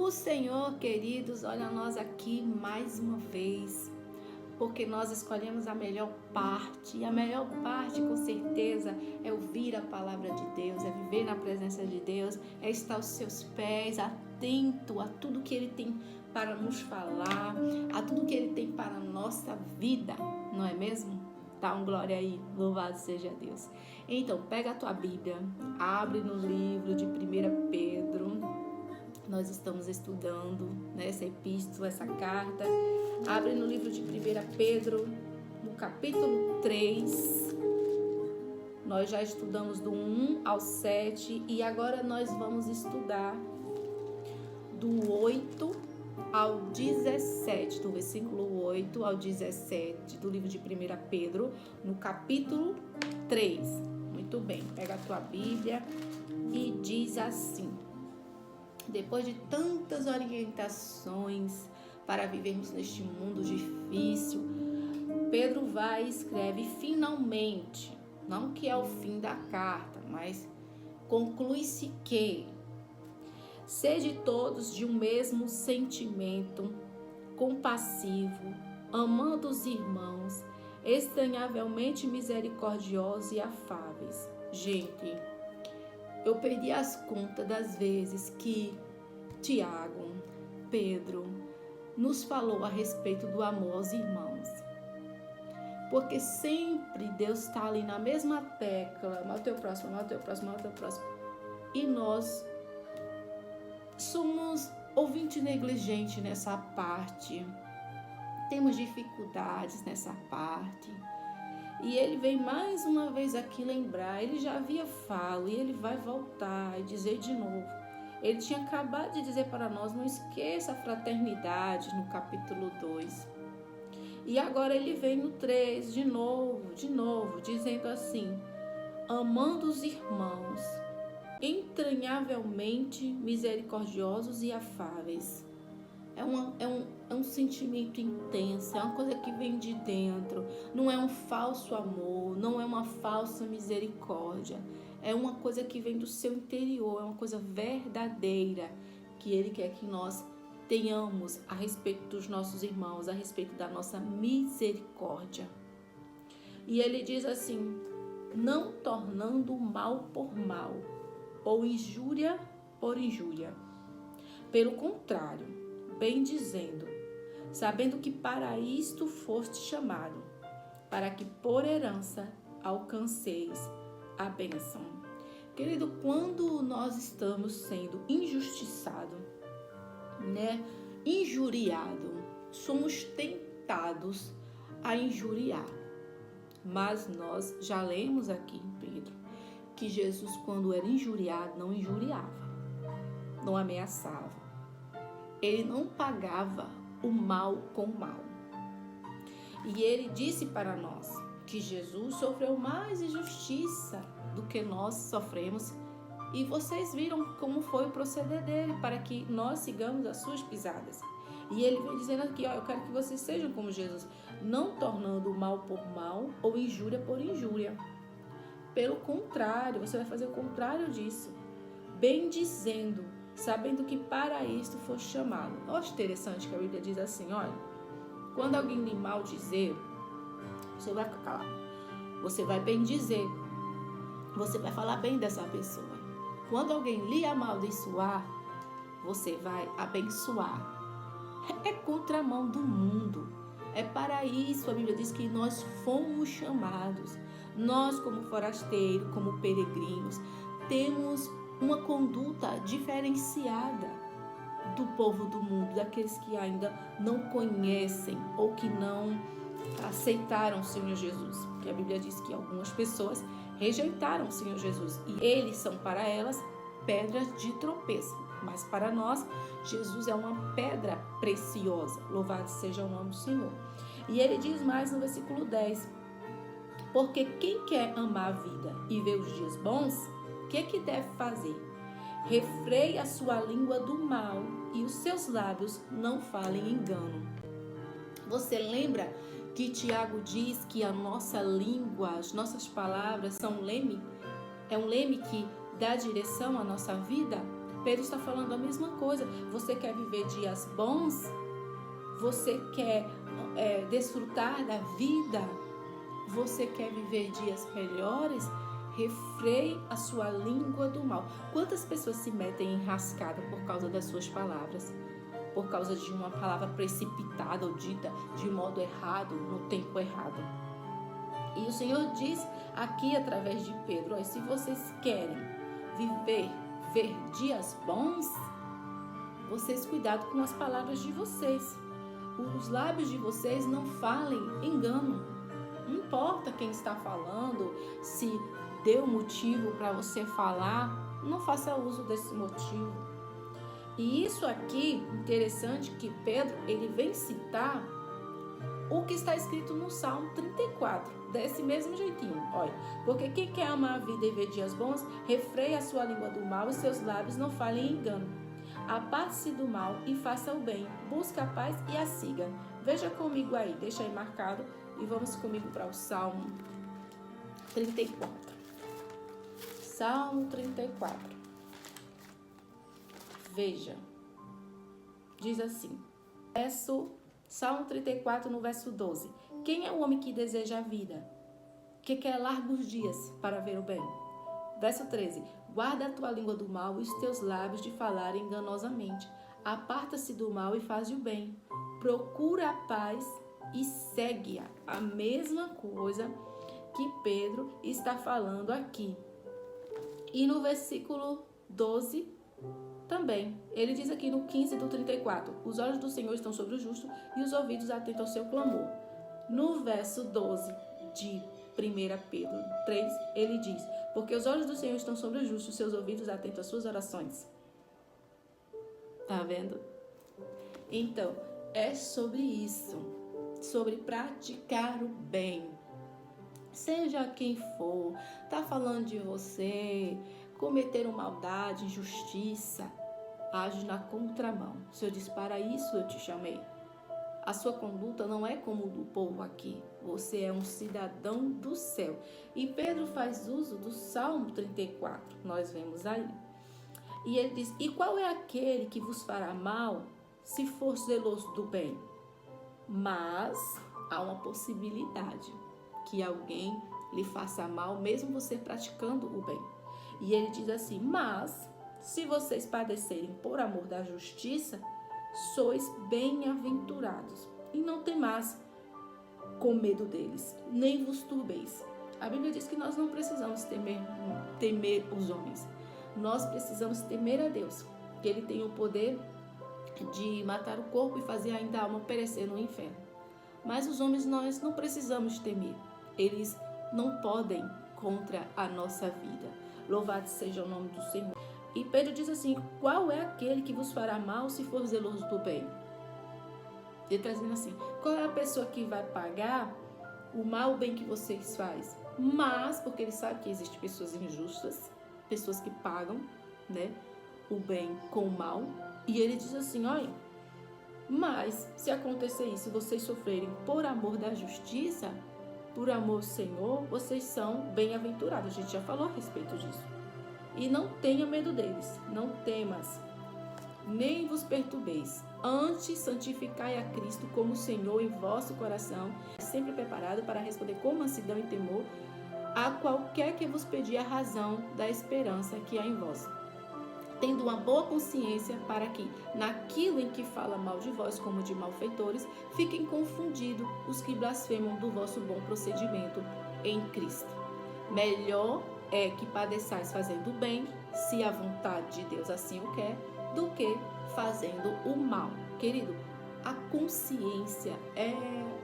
O Senhor, queridos, olha nós aqui mais uma vez, porque nós escolhemos a melhor parte, e a melhor parte, com certeza, é ouvir a palavra de Deus, é viver na presença de Deus, é estar aos seus pés, atento a tudo que Ele tem para nos falar, a tudo que Ele tem para a nossa vida, não é mesmo? Dá um glória aí, louvado seja Deus. Então, pega a tua Bíblia, abre no livro de 1 Pedro, nós estamos estudando essa epístola, essa carta. Abre no livro de 1 Pedro, no capítulo 3. Nós já estudamos do 1 ao 7 e agora nós vamos estudar do 8 ao 17, do versículo 8 ao 17 do livro de 1 Pedro, no capítulo 3. Muito bem, pega a tua Bíblia e diz assim: depois de tantas orientações para vivermos neste mundo difícil, Pedro vai e escreve finalmente, não que é o fim da carta, mas conclui-se que sede todos de um mesmo sentimento, compassivo, amando os irmãos, estranhavelmente misericordiosos e afáveis. Gente, eu perdi as contas das vezes que Tiago, Pedro, nos falou a respeito do amor aos irmãos. Porque sempre Deus está ali na mesma tecla, ama o teu próximo, ama o teu próximo, ama o teu próximo. E nós somos ouvinte negligente nessa parte. Temos dificuldades nessa parte. E ele vem mais uma vez aqui lembrar, ele já havia falado e ele vai voltar e dizer de novo. Ele tinha acabado de dizer para nós, não esqueça a fraternidade no capítulo 2. E agora ele vem no 3, de novo, dizendo assim: amando os irmãos, entranhavelmente misericordiosos e afáveis. É um sentimento intenso, é uma coisa que vem de dentro, não é um falso amor, não é uma falsa misericórdia, é uma coisa que vem do seu interior, é uma coisa verdadeira que Ele quer que nós tenhamos a respeito dos nossos irmãos, a respeito da nossa misericórdia. E ele diz assim: não tornando mal por mal, ou injúria por injúria. Pelo contrário, bem dizendo, sabendo que para isto foste chamado, para que por herança alcanceis a bênção. Querido, quando nós estamos sendo injustiçados, injuriado, somos tentados a injuriar. Mas nós já lemos aqui em Pedro que Jesus, quando era injuriado, não injuriava, não ameaçava. Ele não pagava o mal com o mal. E ele disse para nós que Jesus sofreu mais injustiça do que nós sofremos. E vocês viram como foi o proceder dele para que nós sigamos as suas pisadas. E ele vem dizendo aqui, eu quero que vocês sejam como Jesus, não tornando mal por mal ou injúria por injúria. Pelo contrário, você vai fazer o contrário disso. Bem dizendo, sabendo que para isto foi chamado. Olha, interessante que a Bíblia diz assim, olha, quando alguém lhe maldizer, você vai ficar calado. Você vai bem dizer. Você vai falar bem dessa pessoa. Quando alguém lhe amaldiçoar, você vai abençoar. É contramão do mundo. É para isso, a Bíblia diz que nós fomos chamados. Nós, como forasteiros, como peregrinos, temos uma conduta diferenciada do povo do mundo, daqueles que ainda não conhecem ou que não aceitaram o Senhor Jesus. Porque a Bíblia diz que algumas pessoas rejeitaram o Senhor Jesus e eles são para elas pedras de tropeço, mas para nós Jesus é uma pedra preciosa. Louvado seja o nome do Senhor. E ele diz mais no versículo 10: porque quem quer amar a vida e ver os dias bons, o que deve fazer? Refreie a sua língua do mal e os seus lábios não falem engano. Você lembra que Tiago diz que a nossa língua, as nossas palavras são um leme? É um leme que dá direção à nossa vida? Pedro está falando a mesma coisa. Você quer viver dias bons? Você quer desfrutar da vida? Você quer viver dias melhores? Refreie a sua língua do mal. Quantas pessoas se metem em rascada por causa das suas palavras? Por causa de uma palavra precipitada ou dita de modo errado, no tempo errado. E o Senhor diz aqui através de Pedro, se vocês querem ver dias bons, vocês cuidado com as palavras de vocês. Os lábios de vocês não falem engano. Não importa quem está falando, se deu motivo para você falar, não faça uso desse motivo. E isso aqui, interessante que Pedro, ele vem citar o que está escrito no Salmo 34, desse mesmo jeitinho. Olha, porque quem quer amar a vida e ver dias bons, refreia a sua língua do mal e seus lábios não falem engano. Aparte-se do mal e faça o bem, busca a paz e a siga. Veja comigo aí, deixa aí marcado e vamos comigo para o Salmo 34. Salmo 34. Veja, diz assim, Salmo 34 no verso 12. Quem é o homem que deseja a vida, que quer largos dias para ver o bem? Verso 13. Guarda a tua língua do mal e os teus lábios de falar enganosamente. Aparta-se do mal e faz o bem. Procura a paz e segue-a. A mesma coisa que Pedro está falando aqui. E no versículo 12 também. Ele diz aqui no 15 do 34. Os olhos do Senhor estão sobre o justo e os ouvidos atentos ao seu clamor. No verso 12 de 1 Pedro 3, ele diz, porque os olhos do Senhor estão sobre o justo, seus ouvidos atentos às suas orações. Tá vendo? Então, é sobre isso, sobre praticar o bem. Seja quem for, tá falando de você, cometeram maldade, injustiça, age na contramão. O Senhor diz, para isso eu te chamei. A sua conduta não é como do povo aqui. Você é um cidadão do céu. E Pedro faz uso do Salmo 34. Nós vemos aí. E ele diz, e qual é aquele que vos fará mal se for zeloso do bem? Mas há uma possibilidade que alguém lhe faça mal, mesmo você praticando o bem. E ele diz assim, mas se vocês padecerem por amor da justiça, sois bem-aventurados, e não temais com medo deles, nem vos turbeis. A Bíblia diz que nós não precisamos temer os homens, nós precisamos temer a Deus, que Ele tem o poder de matar o corpo e fazer ainda a alma perecer no inferno. Mas os homens nós não precisamos temer, eles não podem contra a nossa vida. Louvado seja o nome do Senhor. E Pedro diz assim, qual é aquele que vos fará mal se for zeloso do bem? Ele está dizendo assim, qual é a pessoa que vai pagar o mal, o bem que vocês fazem? Mas, porque ele sabe que existem pessoas injustas, pessoas que pagam, né, o bem com o mal. E ele diz assim, olha, mas se acontecer isso, vocês sofrerem por amor da justiça, por amor ao Senhor, vocês são bem-aventurados. A gente já falou a respeito disso. E não tenha medo deles, não temas, nem vos perturbeis. Antes, santificai a Cristo como Senhor em vosso coração, sempre preparado para responder com mansidão e temor a qualquer que vos pedir a razão da esperança que há em vós. Tendo uma boa consciência para que, naquilo em que fala mal de vós como de malfeitores, fiquem confundidos os que blasfemam do vosso bom procedimento em Cristo. Melhor é que padeçais fazendo o bem, se a vontade de Deus assim o quer, do que fazendo o mal. Querido, a consciência é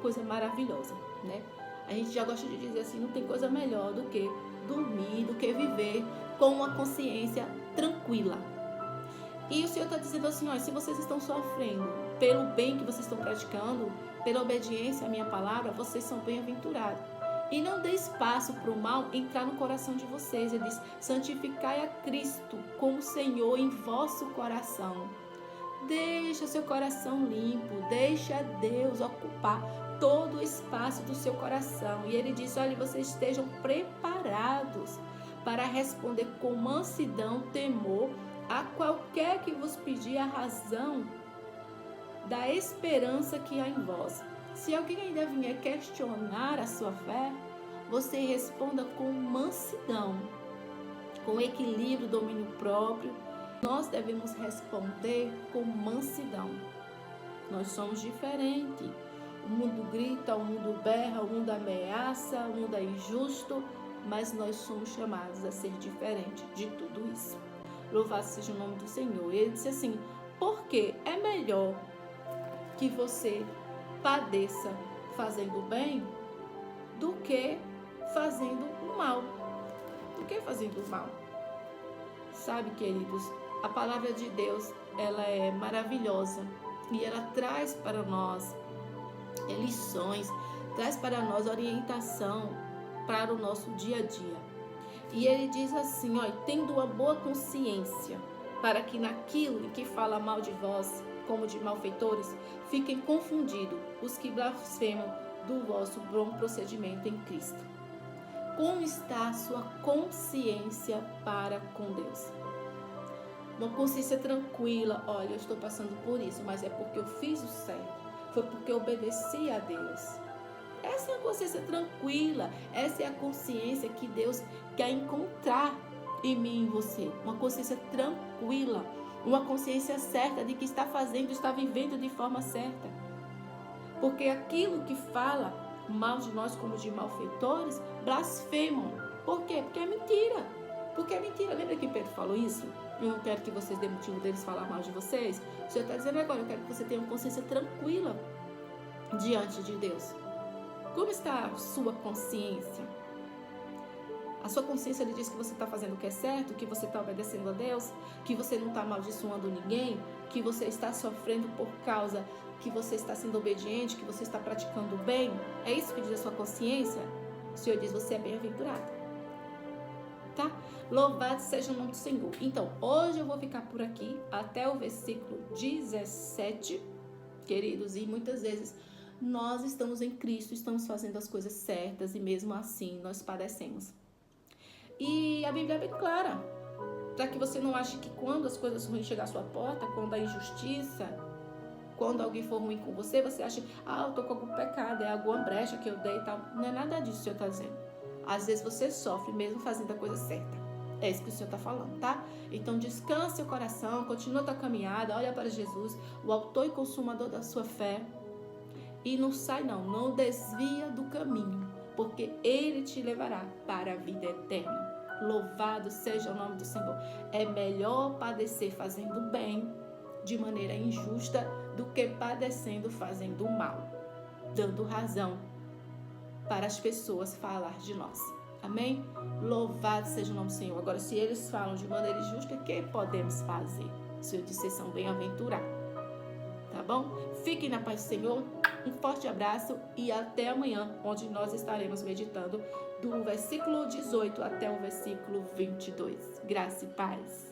coisa maravilhosa, né? A gente já gosta de dizer assim, não tem coisa melhor do que dormir, do que viver com uma consciência tranquila. E o Senhor está dizendo assim, ó, se vocês estão sofrendo pelo bem que vocês estão praticando, pela obediência à minha palavra, vocês são bem-aventurados. E não dê espaço para o mal entrar no coração de vocês. Ele diz, santificai a Cristo como Senhor em vosso coração. Deixa seu coração limpo, deixa Deus ocupar todo o espaço do seu coração. E ele diz, olha, vocês estejam preparados para responder com mansidão, temor a qualquer que vos pedir a razão da esperança que há em vós. Se alguém ainda vier questionar a sua fé, você responda com mansidão, com equilíbrio, domínio próprio. Nós devemos responder com mansidão. Nós somos diferentes. O mundo grita, o mundo berra, o mundo ameaça, o mundo é injusto, mas nós somos chamados a ser diferentes de tudo isso. Louvado seja o nome do Senhor. Ele disse assim, porque é melhor que você padeça fazendo o bem do que fazendo o mal. Do que fazendo o mal. Sabe, queridos, a palavra de Deus, ela é maravilhosa e ela traz para nós lições, traz para nós orientação para o nosso dia a dia. E ele diz assim, ó, tendo uma boa consciência, para que naquilo em que fala mal de vós, como de malfeitores, fiquem confundidos os que blasfemam do vosso bom procedimento em Cristo. Como está a sua consciência para com Deus? Uma consciência tranquila, olha, eu estou passando por isso, mas é porque eu fiz o certo, foi porque eu obedeci a Deus. Essa é a consciência tranquila, essa é a consciência que Deus quer encontrar em mim e em você. Uma consciência tranquila, uma consciência certa de que está fazendo, está vivendo de forma certa. Porque aquilo que fala mal de nós como de malfeitores, blasfemam. Por quê? Porque é mentira. Porque é mentira. Lembra que Pedro falou isso? Eu não quero que vocês dêem motivo deles falar mal de vocês. O Senhor está dizendo agora, eu quero que você tenha uma consciência tranquila diante de Deus. Como está a sua consciência? A sua consciência lhe diz que você está fazendo o que é certo, que você está obedecendo a Deus, que você não está amaldiçoando ninguém, que você está sofrendo por causa que você está sendo obediente, que você está praticando o bem. É isso que diz a sua consciência? O Senhor diz, você é bem-aventurado. Tá? Louvado seja o nome do Senhor. Então, hoje eu vou ficar por aqui até o versículo 17, queridos, e muitas vezes nós estamos em Cristo, estamos fazendo as coisas certas e mesmo assim nós padecemos. E a Bíblia é bem clara, para que você não ache que quando as coisas ruins chegar à sua porta, quando a injustiça, quando alguém for ruim com você, você acha, eu estou com algum pecado, é alguma brecha que eu dei e tal. Não é nada disso que o Senhor está dizendo. Às vezes você sofre mesmo fazendo a coisa certa. É isso que o Senhor está falando, tá? Então descanse o coração, continua a tua caminhada, olha para Jesus, o autor e consumador da sua fé. E não sai não desvia do caminho, porque Ele te levará para a vida eterna. Louvado seja o nome do Senhor. É melhor padecer fazendo bem, de maneira injusta, do que padecendo fazendo mal, dando razão para as pessoas falar de nós. Amém? Louvado seja o nome do Senhor. Agora, se eles falam de maneira injusta, o que podemos fazer? O Senhor disse, são bem-aventurados. Tá bom? Fiquem na paz do Senhor. Um forte abraço e até amanhã, onde nós estaremos meditando do versículo 18 até o versículo 22. Graça e paz.